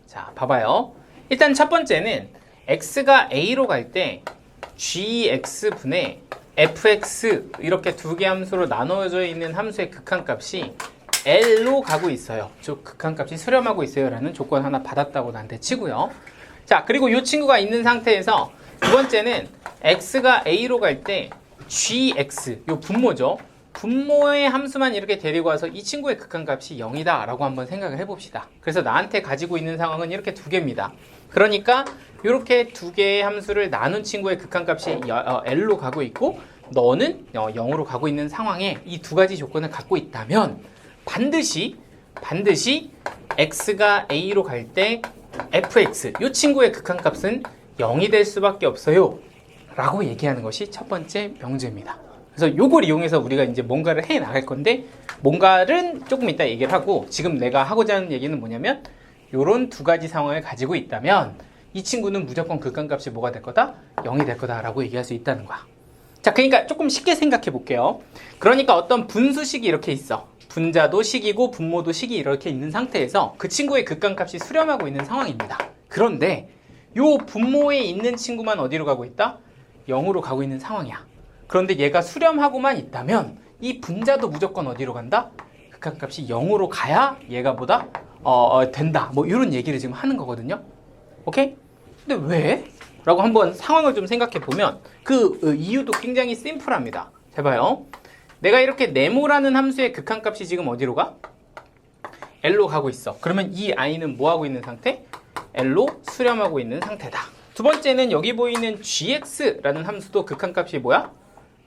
자, 봐봐요. 일단 첫 번째는 x가 a로 갈 때 gx분의 fx 이렇게 두 개 함수로 나눠져 있는 함수의 극한값이 L로 가고 있어요. 즉 극한값이 수렴하고 있어요 라는 조건 하나 받았다고 나한테 치고요. 자, 그리고 이 친구가 있는 상태에서 두 번째는 x가 a로 갈 때 gx, 요 분모죠. 분모의 함수만 이렇게 데리고 와서 이 친구의 극한값이 0이다 라고 한번 생각을 해봅시다. 그래서 나한테 가지고 있는 상황은 이렇게 두 개입니다. 그러니까 이렇게 두 개의 함수를 나눈 친구의 극한값이 L로 가고 있고 너는 0으로 가고 있는 상황에 이 두 가지 조건을 갖고 있다면 반드시 x가 a로 갈 때 fx, 이 친구의 극한값은 0이 될 수밖에 없어요 라고 얘기하는 것이 첫 번째 명제입니다. 그래서 이걸 이용해서 우리가 이제 뭔가를 해 나갈 건데, 뭔가를 조금 이따 얘기를 하고, 지금 내가 하고자 하는 얘기는 뭐냐면 요런 두 가지 상황을 가지고 있다면 이 친구는 무조건 극한값이 뭐가 될 거다? 0이 될 거다 라고 얘기할 수 있다는 거야. 자, 그러니까 조금 쉽게 생각해 볼게요. 그러니까 어떤 분수식이 이렇게 있어. 분자도 식이고 분모도 식이 이렇게 있는 상태에서 그 친구의 극한값이 수렴하고 있는 상황입니다. 그런데 요 분모에 있는 친구만 어디로 가고 있다? 0으로 가고 있는 상황이야. 그런데 얘가 수렴하고만 있다면 이 분자도 무조건 어디로 간다? 극한값이 0으로 가야 얘가 뭐다? 된다. 뭐 이런 얘기를 지금 하는 거거든요. 오케이? 근데 왜? 라고 한번 상황을 좀 생각해 보면 그 이유도 굉장히 심플합니다. 잘 봐요. 내가 이렇게 네모라는 함수의 극한값이 지금 어디로 가? L로 가고 있어. 그러면 이 i는 뭐 하고 있는 상태? L로 수렴하고 있는 상태다. 두 번째는 여기 보이는 gx라는 함수도 극한값이 뭐야?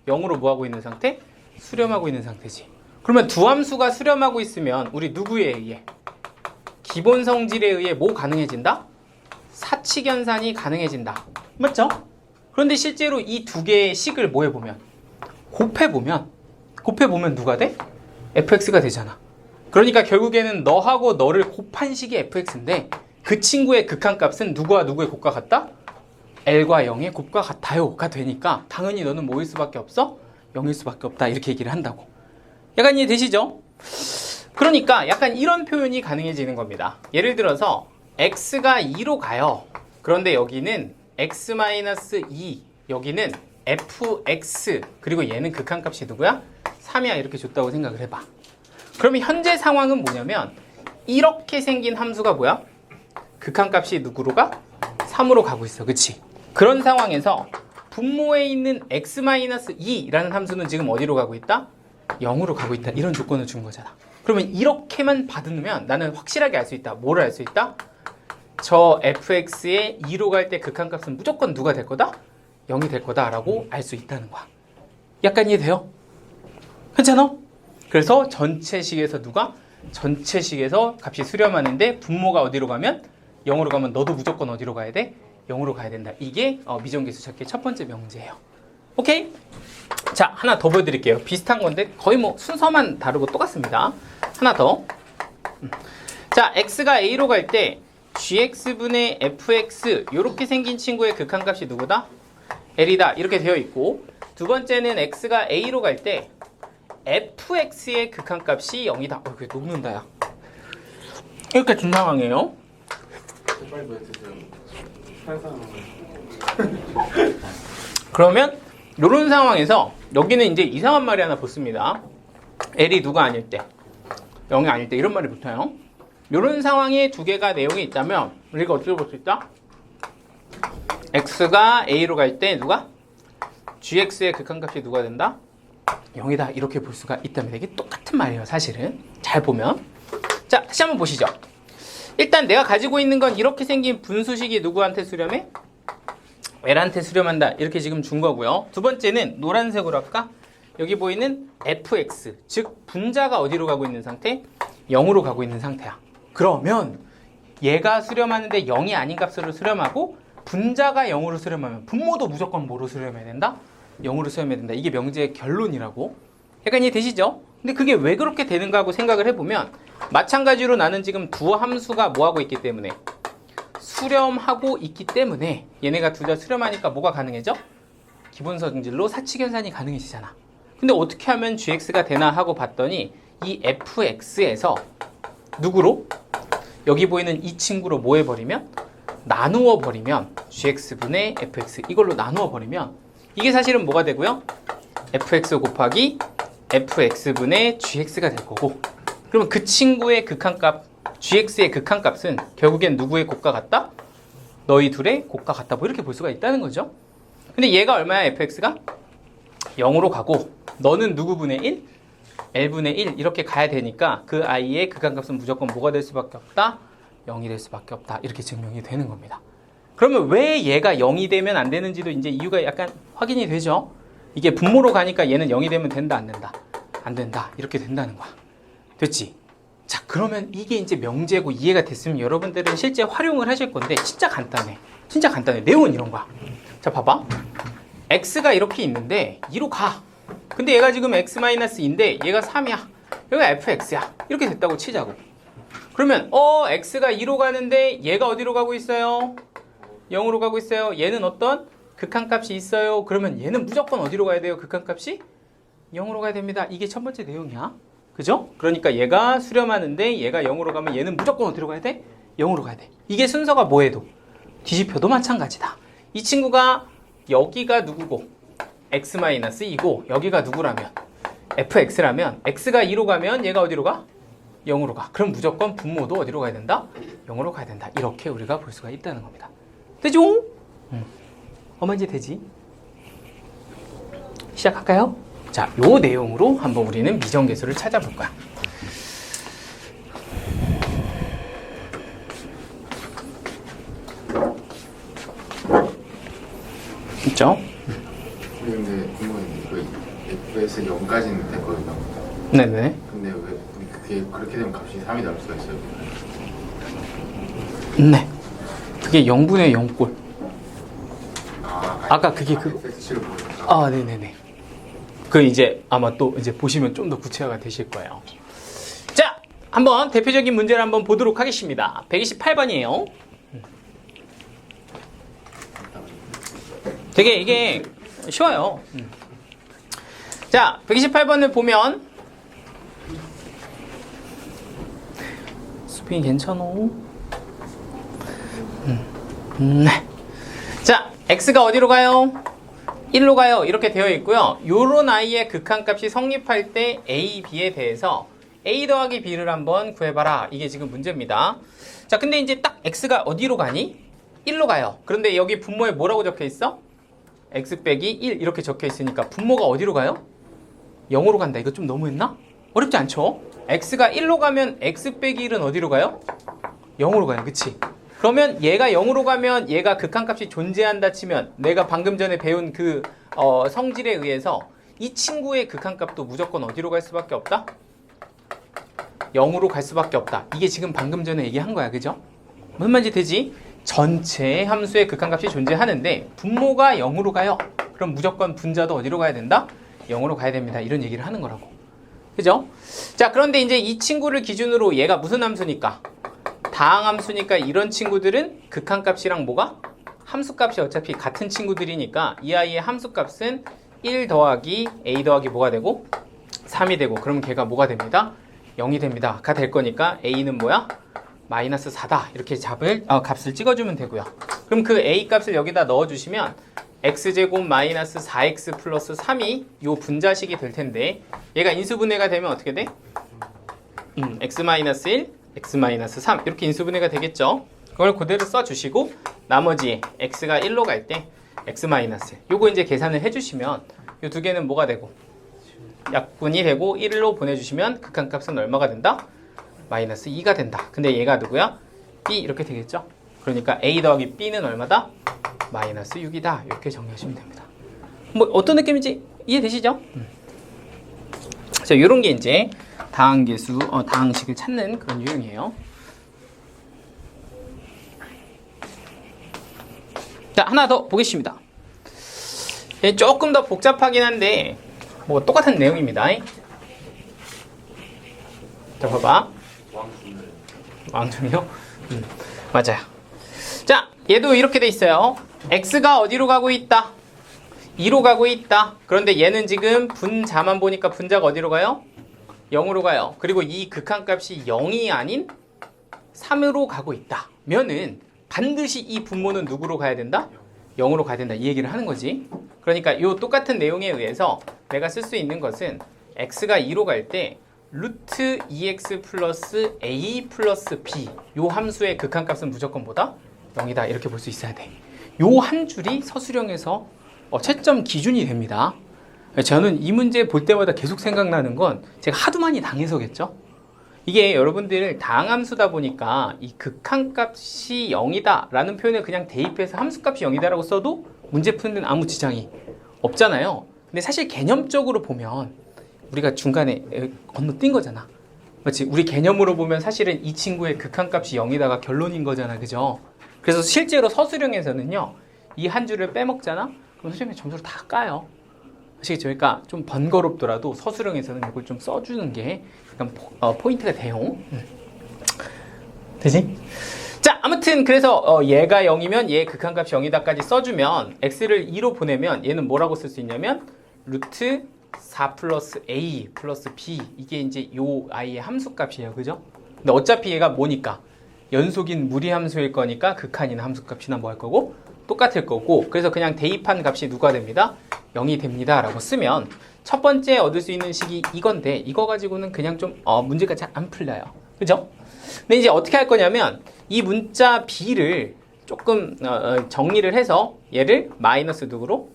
0으로 뭐 하고 있는 상태? 수렴하고 있는 상태지. 그러면 두 함수가 수렴하고 있으면 우리 누구에 의해? 기본 성질에 의해 뭐 가능해진다? 사칙연산이 가능해진다. 맞죠? 그런데 실제로 이 두 개의 식을 뭐 해보면? 곱해보면 누가 돼? fx가 되잖아. 그러니까 결국에는 너하고 너를 곱한 식이 fx인데 그 친구의 극한값은 누구와 누구의 곱과 같다? L과 0의 곱과 같아요가 되니까 당연히 너는 뭐일 수밖에 없어? 0일 수밖에 없다 이렇게 얘기를 한다고. 약간 이해되시죠? 그러니까 약간 이런 표현이 가능해지는 겁니다. 예를 들어서 x가 2로 가요. 그런데 여기는 x-2, 여기는 fx, 그리고 얘는 극한값이 누구야? 3이야 이렇게 줬다고 생각을 해봐. 그러면 현재 상황은 뭐냐면 이렇게 생긴 함수가 뭐야? 극한값이 누구로 가? 3으로 가고 있어. 그치? 그런 상황에서 분모에 있는 x-2라는 함수는 지금 어디로 가고 있다? 0으로 가고 있다. 이런 조건을 준 거잖아. 그러면 이렇게만 받으면 나는 확실하게 알 수 있다. 뭐를 알 수 있다? 저 fx의 2로 갈 때 극한값은 무조건 누가 될 거다? 0이 될 거다라고 알 수 있다는 거야. 약간 이해돼요? 괜찮아? 그래서 전체식에서 전체식에서 값이 수렴하는데 분모가 어디로 가면? 0으로 가면 너도 무조건 어디로 가야 돼? 0으로 가야 된다. 이게 미정계수 찾기의 첫 번째 명제예요. 오케이? 자, 하나 더 보여드릴게요. 비슷한 건데 거의 뭐 순서만 다르고 똑같습니다. 하나 더. 자, x가 a로 갈 때 gx분의 fx 이렇게 생긴 친구의 극한값이 누구다? L이다. 이렇게 되어 있고, 두 번째는 x가 a로 갈 때 fx의 극한값이 0이다. 그게 녹는다 야. 이렇게 준 상황이에요. 그러면 이런 상황에서 여기는 이제 이상한 말이 하나 붙습니다. L이 누가 아닐 때, 0이 아닐 때 이런 말이 붙어요. 이런 상황에 두 개가 내용이 있다면 우리가 어떻게 볼 수 있다? x가 a로 갈 때 누가? gx의 극한값이 누가 된다? 0이다. 이렇게 볼 수가 있다면 이게 똑같은 말이에요. 사실은 잘 보면. 자, 다시 한번 보시죠. 일단 내가 가지고 있는 건 이렇게 생긴 분수식이 누구한테 수렴해? L한테 수렴한다. 이렇게 지금 준 거고요. 두 번째는 노란색으로 할까? 여기 보이는 fx, 즉 분자가 어디로 가고 있는 상태? 0으로 가고 있는 상태야. 그러면 얘가 수렴하는데 0이 아닌 값으로 수렴하고 분자가 0으로 수렴하면 분모도 무조건 뭐로 수렴해야 된다? 0으로 수렴해야 된다. 이게 명제의 결론이라고. 약간 이해되시죠? 근데 그게 왜 그렇게 되는가 하고 생각을 해보면 마찬가지로 나는 지금 두 함수가 뭐하고 있기 때문에 수렴하고 있기 때문에 얘네가 둘 다 수렴하니까 뭐가 가능해져? 기본 성질로 사칙연산이 가능해지잖아. 근데 어떻게 하면 gx가 되나 하고 봤더니 이 fx에서 누구로? 여기 보이는 이 친구로 뭐 해버리면? 나누어 버리면 gx분의 fx 이걸로 나누어 버리면 이게 사실은 뭐가 되고요? fx 곱하기 fx분의 gx가 될 거고, 그러면 그 친구의 극한값 gx의 극한값은 결국엔 누구의 곱과 같다? 너희 둘의 곱과 같다. 뭐 이렇게 볼 수가 있다는 거죠. 근데 얘가 얼마야? fx가 0으로 가고 너는 누구분의 1? l분의 1 이렇게 가야 되니까 그 i의 극한값은 무조건 뭐가 될 수밖에 없다? 0이 될 수밖에 없다. 이렇게 증명이 되는 겁니다. 그러면 왜 얘가 0이 되면 안 되는지도 이제 이유가 약간 확인이 되죠. 이게 분모로 가니까 얘는 0이 되면 된다, 안 된다? 안 된다. 이렇게 된다는 거야. 됐지? 자, 그러면 이게 이제 명제고 이해가 됐으면 여러분들은 실제 활용을 하실 건데 진짜 간단해. 진짜 간단해. 내용은 이런 거야. 자, 봐봐. x가 이렇게 있는데 2로 가. 근데 얘가 지금 x-2인데 얘가 3이야. 여기가 fx야. 이렇게 됐다고 치자고. 그러면 x가 2로 가는데 얘가 어디로 가고 있어요? 0으로 가고 있어요. 얘는 어떤 극한값이 있어요. 그러면 얘는 무조건 어디로 가야 돼요? 극한값이 0으로 가야 됩니다. 이게 첫 번째 내용이야. 그죠? 그러니까 얘가 수렴하는데 얘가 0으로 가면 얘는 무조건 어디로 가야 돼? 0으로 가야 돼. 이게 순서가 뭐해도 뒤집혀도 마찬가지다. 이 친구가 여기가 누구고 x-2고 여기가 누구라면 fx라면 x가 2로 가면 얘가 어디로 가? 0으로 가. 그럼 무조건 분모도 어디로 가야 된다? 0으로 가야 된다. 이렇게 우리가 볼 수가 있다는 겁니다. 되죠? 얼마인지 되지? 시작할까요? 자, 요 내용으로 한번 우리는 미정계수를 찾아볼 거야. 있죠? 근데 궁금한 게 f에서 0까지는 됐거든요. 네네. 근데 왜 그게 그렇게 되면 값이 3이 나올 수가 있어요? 네. 그게 0분의 0꼴. 아까 그게 fx를 보니까. 아, 네네네. 그 이제 아마 또 이제 보시면 좀 더 구체화가 되실 거예요. 자, 한번 대표적인 문제를 한번 보도록 하겠습니다. 128번이에요. 되게 이게 쉬워요. 자, 128번을 보면 수빈이 괜찮어? 네. 자, x가 어디로 가요? 1로 가요. 이렇게 되어 있고요. 요런 i의 극한값이 성립할 때 a, b에 대해서 a 더하기 b를 한번 구해봐라. 이게 지금 문제입니다. 자, 근데 이제 딱 x가 어디로 가니? 1로 가요. 그런데 여기 분모에 뭐라고 적혀 있어? x 빼기 1 이렇게 적혀 있으니까 분모가 어디로 가요? 0으로 간다. 이거 좀 너무했나? 어렵지 않죠? x가 1로 가면 x 빼기 1은 어디로 가요? 0으로 가요. 그치? 그러면 얘가 0으로 가면 얘가 극한값이 존재한다 치면 내가 방금 전에 배운 그 성질에 의해서 이 친구의 극한값도 무조건 어디로 갈 수밖에 없다? 0으로 갈 수밖에 없다. 이게 지금 방금 전에 얘기한 거야. 그죠? 무슨 말인지 되지? 전체 함수의 극한값이 존재하는데 분모가 0으로 가요. 그럼 무조건 분자도 어디로 가야 된다? 0으로 가야 됩니다. 이런 얘기를 하는 거라고. 그죠? 자, 그런데 이제 이 친구를 기준으로 얘가 무슨 함수니까? 다항함수니까 이런 친구들은 극한값이랑 뭐가? 함수값이 어차피 같은 친구들이니까 이 아이의 함수값은 1 더하기 a 더하기 뭐가 되고? 3이 되고 그럼 걔가 뭐가 됩니다? 0이 됩니다. 가 될 거니까 a는 뭐야? 마이너스 4다. 이렇게 값을 찍어주면 되고요. 그럼 그 a 값을 여기다 넣어주시면 x제곱 마이너스 4x 플러스 3이 요 분자식이 될 텐데 얘가 인수분해가 되면 어떻게 돼? x 마이너스 1 x-3 이렇게 인수분해가 되겠죠. 그걸 그대로 써주시고 나머지 x가 1로 갈 때 x-1 요거 이제 계산을 해주시면 요 두 개는 뭐가 되고 약분이 되고 1로 보내주시면 극한값은 얼마가 된다? 마이너스 2가 된다. 근데 얘가 누구야? b 이렇게 되겠죠. 그러니까 a 더하기 b는 얼마다? 마이너스 6이다. 이렇게 정리하시면 됩니다. 뭐 어떤 느낌인지 이해되시죠? 자, 요런 게 이제 다항계수, 다항식을 찾는 그런 유형이에요. 자, 하나 더 보겠습니다. 조금 더 복잡하긴 한데 뭐 똑같은 내용입니다. 자, 봐봐. 왕중이요? 맞아요. 자, 얘도 이렇게 돼 있어요. x가 어디로 가고 있다? 2로 가고 있다. 그런데 얘는 지금 분자만 보니까 분자가 어디로 가요? 0으로 가요. 그리고 이 극한값이 0이 아닌 3으로 가고 있다 면은 반드시 이 분모는 누구로 가야 된다? 0으로 가야 된다 이 얘기를 하는 거지. 그러니까 이 똑같은 내용에 의해서 내가 쓸 수 있는 것은 x가 2로 갈 때 루트 2x 플러스 a 플러스 b 요 함수의 극한값은 무조건 뭐다? 0이다 이렇게 볼 수 있어야 돼. 요 한 줄이 서술형에서 채점 기준이 됩니다. 저는 이 문제 볼 때마다 계속 생각나는 건 제가 하도 많이 당해서겠죠. 이게 여러분들 다항함수다 보니까 이 극한값이 0이다 라는 표현을 그냥 대입해서 함수값이 0이다 라고 써도 문제 푸는 아무 지장이 없잖아요. 근데 사실 개념적으로 보면 우리가 중간에 건너뛴 거잖아. 그렇지? 우리 개념으로 보면 사실은 이 친구의 극한값이 0이다가 결론인 거잖아. 그죠? 그래서 실제로 서술형에서는요 이 한 줄을 빼먹잖아? 그럼 선생님이 점수를 다 까요. 아시겠죠? 그러니까 좀 번거롭더라도 서술형에서는 이걸 좀 써주는 게 약간 포인트가 돼요. 되지? 자, 아무튼 그래서 얘가 0이면 얘 극한값이 0이다까지 써주면 x를 2로 보내면 얘는 뭐라고 쓸 수 있냐면 루트 4 플러스 a 플러스 b 이게 이제 요 아이의 함수값이에요. 그죠? 근데 어차피 얘가 뭐니까 연속인 무리함수일 거니까 극한이나 함수값이나 뭐 할 거고 똑같을 거고 그래서 그냥 대입한 값이 누가 됩니다? 0이 됩니다 라고 쓰면 첫 번째 얻을 수 있는 식이 이건데 이거 가지고는 그냥 좀 문제가 잘 안 풀려요. 그죠? 근데 이제 어떻게 할 거냐면 이 문자 b를 조금 정리를 해서 얘를 마이너스 누구로?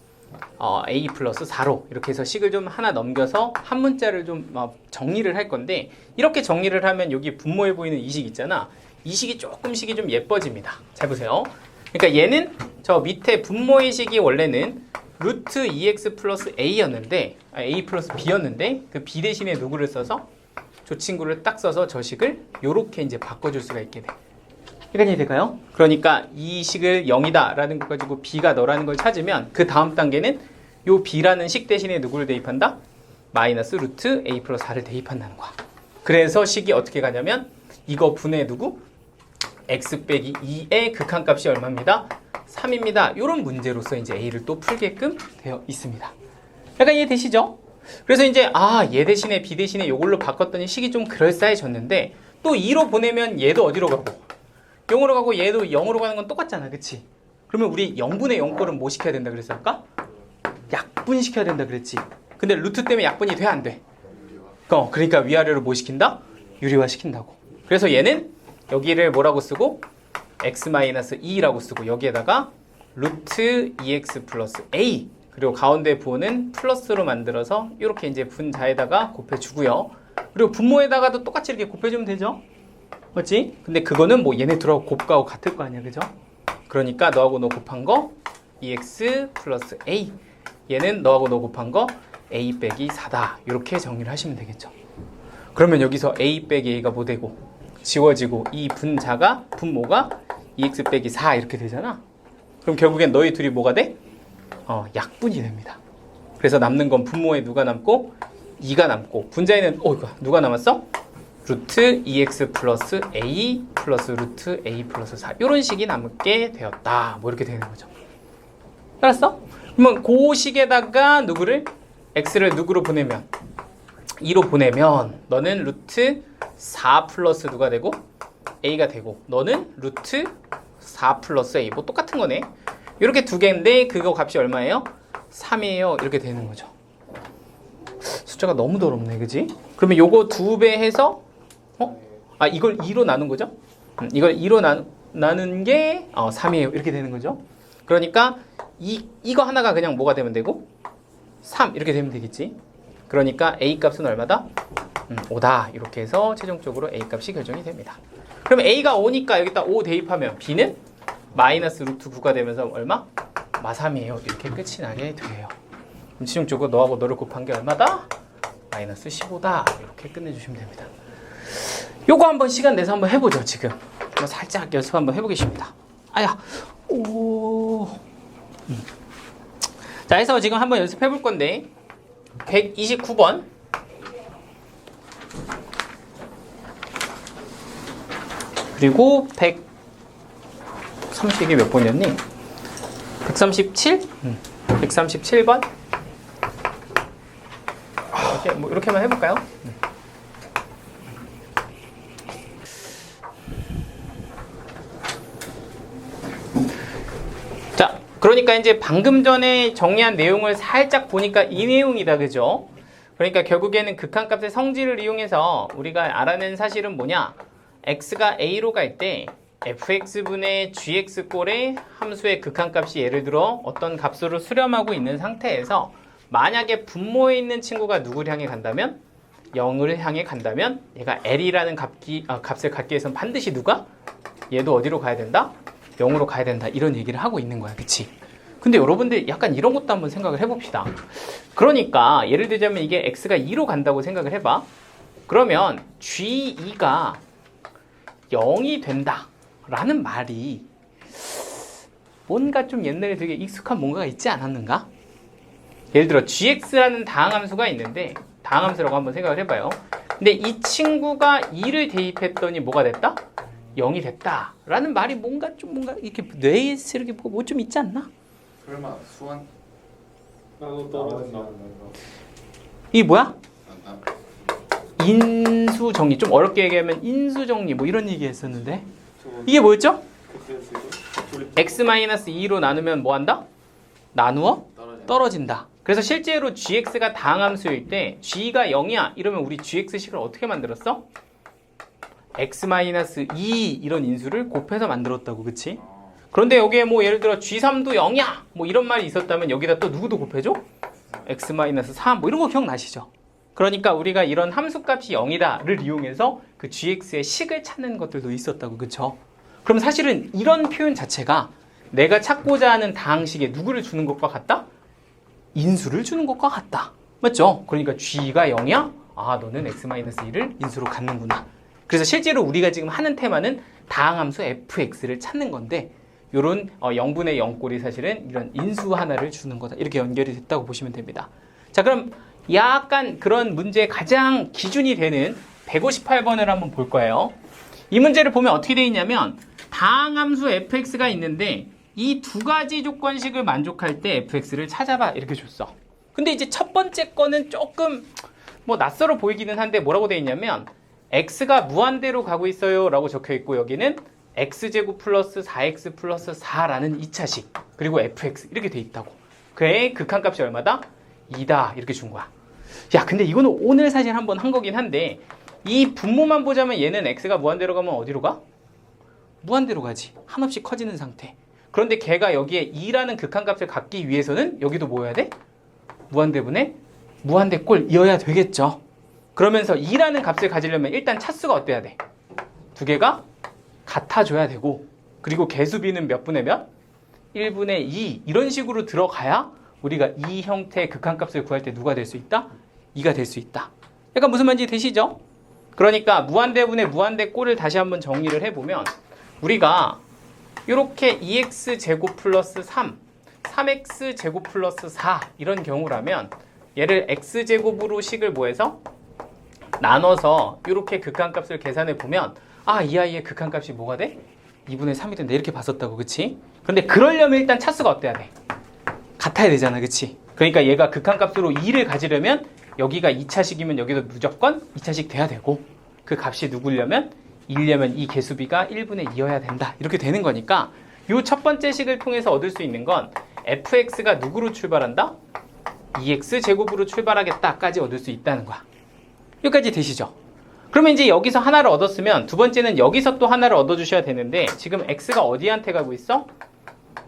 a 플러스 4로 이렇게 해서 식을 좀 하나 넘겨서 한 문자를 좀 정리를 할 건데 이렇게 정리를 하면 여기 분모해 보이는 이 식 있잖아. 이 식이 조금씩이 좀 예뻐집니다. 잘 보세요. 그러니까 얘는 저 밑에 분모의 식이 원래는 루트 2x 플러스 a였는데 a 플러스 b였는데 그 b 대신에 누구를 써서 저 친구를 딱 써서 저 식을 요렇게 이제 바꿔줄 수가 있게 돼. 이해가 될까요? 그러니까 이 식을 0이다 라는 것 가지고 b가 너라는 걸 찾으면 그 다음 단계는 요 b라는 식 대신에 누구를 대입한다? 마이너스 루트 a 플러스 4를 대입한다는 거야. 그래서 식이 어떻게 가냐면 이거 분의 누구? x 빼기 2의 극한값이 얼마입니다? 3입니다. 이런 문제로서 이제 a를 또 풀게끔 되어 있습니다. 약간 이해되시죠? 그래서 이제 얘 대신에 b 대신에 이걸로 바꿨더니 식이 좀 그럴싸해졌는데 또 2로 보내면 얘도 어디로 가고 0으로 가고 얘도 0으로 가는 건 똑같잖아. 그치? 그러면 우리 0분의 0 꼴은 뭐 시켜야 된다 그랬을까? 약분 시켜야 된다 그랬지. 근데 루트 때문에 약분이 돼 안 돼? 그러니까 위아래로 뭐 시킨다? 유리화 시킨다고. 그래서 얘는 여기를 뭐라고 쓰고 x-2라고 쓰고 여기에다가 루트 2x 플러스 a 그리고 가운데 부호는 플러스로 만들어서 이렇게 이제 분자에다가 곱해주고요. 그리고 분모에다가도 똑같이 이렇게 곱해주면 되죠. 맞지? 근데 그거는 뭐 얘네 둘하고 곱하고 같을 거 아니야. 그죠? 그러니까 너하고 너 곱한 거 2x 플러스 a 얘는 너하고 너 곱한 거 a 빼기 4다. 이렇게 정리를 하시면 되겠죠. 그러면 여기서 a 빼기 a가 뭐 되고 지워지고 이 분자가 분모가 2x 빼기 4 이렇게 되잖아. 그럼 결국엔 너희 둘이 뭐가 돼? 약분이 됩니다. 그래서 남는 건 분모에 누가 남고 2가 남고 분자에는 누가 남았어? 루트 2x 플러스 a 플러스 루트 a 플러스 4 이런 식이 남게 되었다. 뭐 이렇게 되는 거죠. 알았어? 그러면 그 식에다가 누구를? x를 누구로 보내면? 2로 보내면 너는 루트 4 플러스 누가 되고? a가 되고 너는 루트 4 플러스 a 뭐 똑같은 거네. 이렇게 두 개인데 그거 값이 얼마예요? 3이에요. 이렇게 되는 거죠. 숫자가 너무 더럽네. 그지? 그러면 요거 2배 해서 이걸 2로 나눈 거죠? 이걸 2로 나눈 게 3이에요. 이렇게 되는 거죠. 그러니까 이거 하나가 그냥 뭐가 되면 되고 3 이렇게 되면 되겠지. 그러니까 a 값은 얼마다? 5다. 이렇게 해서 최종적으로 a 값이 결정이 됩니다. 그럼 a가 5니까 여기다 5 대입하면 b는 마이너스 루트 9가 되면서 얼마? 마3이에요. 이렇게 끝이 나게 돼요. 그럼 최종적으로 너하고 너를 곱한 게 얼마다? 마이너스 15다. 이렇게 끝내주시면 됩니다. 요거 한번 시간 내서 한번 해보죠. 지금 살짝 연습 한번 해보겠습니다. 자, 해서 지금 한번 연습해 볼 건데 129번 그리고 130이 몇 번이었니? 137? 137번 이렇게만 해볼까요? 그러니까 이제 방금 전에 정리한 내용을 살짝 보니까 이 내용이다, 그죠? 그러니까 결국에는 극한값의 성질을 이용해서 우리가 알아낸 사실은 뭐냐? x가 a로 갈 때 fx분의 gx꼴의 함수의 극한값이 예를 들어 어떤 값으로 수렴하고 있는 상태에서 만약에 분모에 있는 친구가 누구를 향해 간다면 0을 향해 간다면 얘가 l이라는 값을 갖기 위해서는 반드시 누가? 얘도 어디로 가야 된다? 0으로 가야 된다. 이런 얘기를 하고 있는 거야. 그치? 근데 여러분들 약간 이런 것도 한번 생각을 해봅시다. 그러니까 예를 들자면 이게 x가 2로 간다고 생각을 해봐. 그러면 g2가 0이 된다 라는 말이 뭔가 좀 옛날에 되게 익숙한 뭔가가 있지 않았는가? 예를 들어 gx라는 다항함수가 있는데 다항함수라고 한번 생각을 해봐요. 근데 이 친구가 2를 대입했더니 뭐가 됐다? 0이 됐다 라는 말이 뭔가 이렇게 뇌에 이렇게 뭐 좀 있지 않나? 설마 수완? 나도 떨어진다. 이게 뭐야? 아, 인수정리. 좀 어렵게 얘기하면 인수정리 뭐 이런 얘기 했었는데 이게 뭐였죠? x-2로 나누면 뭐 한다? 나누어 떨어진다. 그래서 실제로 gx가 다항함수일 때 g가 0이야 이러면 우리 gx식을 어떻게 만들었어? x-2 이런 인수를 곱해서 만들었다고. 그치? 그런데 여기에 뭐 예를 들어 g3도 0이야 뭐 이런 말이 있었다면 여기다 또 누구도 곱해줘? x-3 뭐 이런 거 기억나시죠? 그러니까 우리가 이런 함수값이 0이다를 이용해서 그 gx의 식을 찾는 것들도 있었다고. 그쵸? 그럼 사실은 이런 표현 자체가 내가 찾고자 하는 다항식에 누구를 주는 것과 같다? 인수를 주는 것과 같다. 맞죠? 그러니까 g가 0이야? 아, 너는 x-1을 인수로 갖는구나. 그래서 실제로 우리가 지금 하는 테마는 다항함수 fx를 찾는 건데 요런 0분의 0꼴이 사실은 이런 인수 하나를 주는 거다. 이렇게 연결이 됐다고 보시면 됩니다. 자, 그럼 약간 그런 문제의 가장 기준이 되는 158번을 한번 볼 거예요. 이 문제를 보면 어떻게 되어 있냐면 다항함수 fx가 있는데 이 두 가지 조건식을 만족할 때 fx를 찾아봐 이렇게 줬어. 근데 이제 첫 번째 거는 조금 뭐 낯설어 보이기는 한데 뭐라고 되어 있냐면 x가 무한대로 가고 있어요 라고 적혀 있고 여기는 x제곱 플러스 4x 플러스 4라는 2차식 그리고 fx 이렇게 돼 있다고. 그의 극한값이 얼마다? 2다 이렇게 준 거야. 야, 근데 이거는 오늘 사실 한번 한 거긴 한데 이 분모만 보자면 얘는 x가 무한대로 가면 어디로 가? 무한대로 가지. 한없이 커지는 상태. 그런데 걔가 여기에 2라는 극한값을 갖기 위해서는 여기도 뭐 해야 돼? 무한대분의 무한대꼴이어야 되겠죠. 그러면서 2라는 값을 가지려면 일단 차수가 어때야 돼? 두 개가 같아줘야 되고 그리고 개수비는 몇 분의 몇? 1분의 2 이런 식으로 들어가야 우리가 이 형태의 극한값을 구할 때 누가 될 수 있다? 2가 될 수 있다. 약간 무슨 말인지 되시죠? 그러니까 무한대분의 무한대꼴을 다시 한번 정리를 해보면 우리가 이렇게 2x제곱 플러스 3, 3x제곱 플러스 4 이런 경우라면 얘를 x제곱으로 식을 뭐해서? 나눠서 이렇게 극한값을 계산해 보면 아, 이 아이의 극한값이 뭐가 돼? 2분의 3이 된다 이렇게 봤었다고. 그치? 그런데 그러려면 일단 차수가 어때야 돼? 같아야 되잖아. 그치? 그러니까 얘가 극한값으로 2를 가지려면 여기가 2차식이면 여기도 무조건 2차식 돼야 되고 그 값이 누구려면 1려면 이 개수비가 1분의 2여야 된다. 이렇게 되는 거니까 이 첫 번째 식을 통해서 얻을 수 있는 건 fx가 누구로 출발한다? 2x제곱으로 출발하겠다까지 얻을 수 있다는 거야. 여기까지 되시죠? 그러면 이제 여기서 하나를 얻었으면 두 번째는 여기서 또 하나를 얻어주셔야 되는데 지금 x가 어디한테 가고 있어?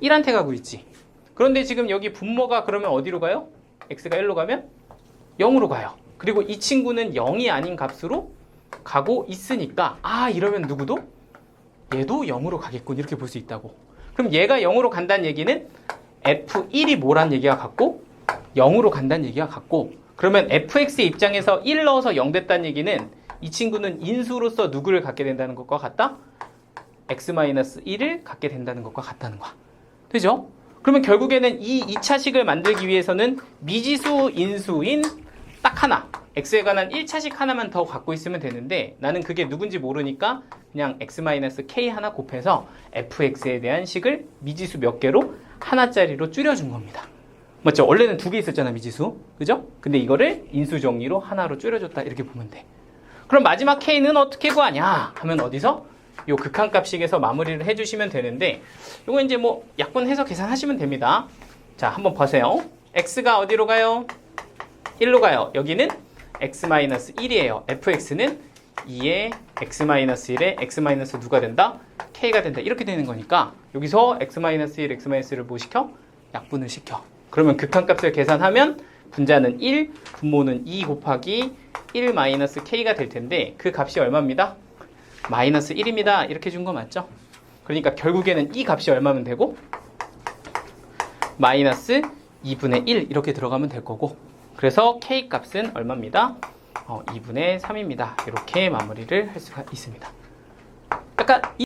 1한테 가고 있지. 그런데 지금 여기 분모가 그러면 어디로 가요? x가 1로 가면 0으로 가요. 그리고 이 친구는 0이 아닌 값으로 가고 있으니까 아, 이러면 누구도? 얘도 0으로 가겠군 이렇게 볼 수 있다고. 그럼 얘가 0으로 간다는 얘기는 f1이 뭐란 얘기가 같고 0으로 간다는 얘기가 같고 그러면 fx의 입장에서 1 넣어서 0 됐다는 얘기는 이 친구는 인수로서 누구를 갖게 된다는 것과 같다? x-1을 갖게 된다는 것과 같다는 거야. 되죠? 그러면 결국에는 이 2차식을 만들기 위해서는 미지수 인수인 딱 하나, x에 관한 1차식 하나만 더 갖고 있으면 되는데 나는 그게 누군지 모르니까 그냥 x-k 하나 곱해서 fx에 대한 식을 미지수 몇 개로 하나짜리로 줄여준 겁니다. 맞죠? 원래는 두 개 있었잖아, 미지수. 그죠? 근데 이거를 인수 정리로 하나로 줄여줬다 이렇게 보면 돼. 그럼 마지막 k는 어떻게 구하냐 하면 어디서? 요 극한값식에서 마무리를 해주시면 되는데 요거 이제 뭐 약분해서 계산하시면 됩니다. 자, 한번 보세요. x가 어디로 가요? 1로 가요. 여기는 x-1이에요. fx는 2에 x-1에 x- 누가 된다? k가 된다. 이렇게 되는 거니까 여기서 x-1, x-1을 뭐 시켜? 약분을 시켜. 그러면 극한값을 계산하면 분자는 1, 분모는 2 곱하기 1-k가 될 텐데 그 값이 얼마입니다? 마이너스 1입니다. 이렇게 준 거 맞죠? 그러니까 결국에는 이 값이 얼마면 되고 마이너스 2분의 1 이렇게 들어가면 될 거고 그래서 k 값은 얼마입니다? 2분의 3입니다. 이렇게 마무리를 할 수가 있습니다. 약간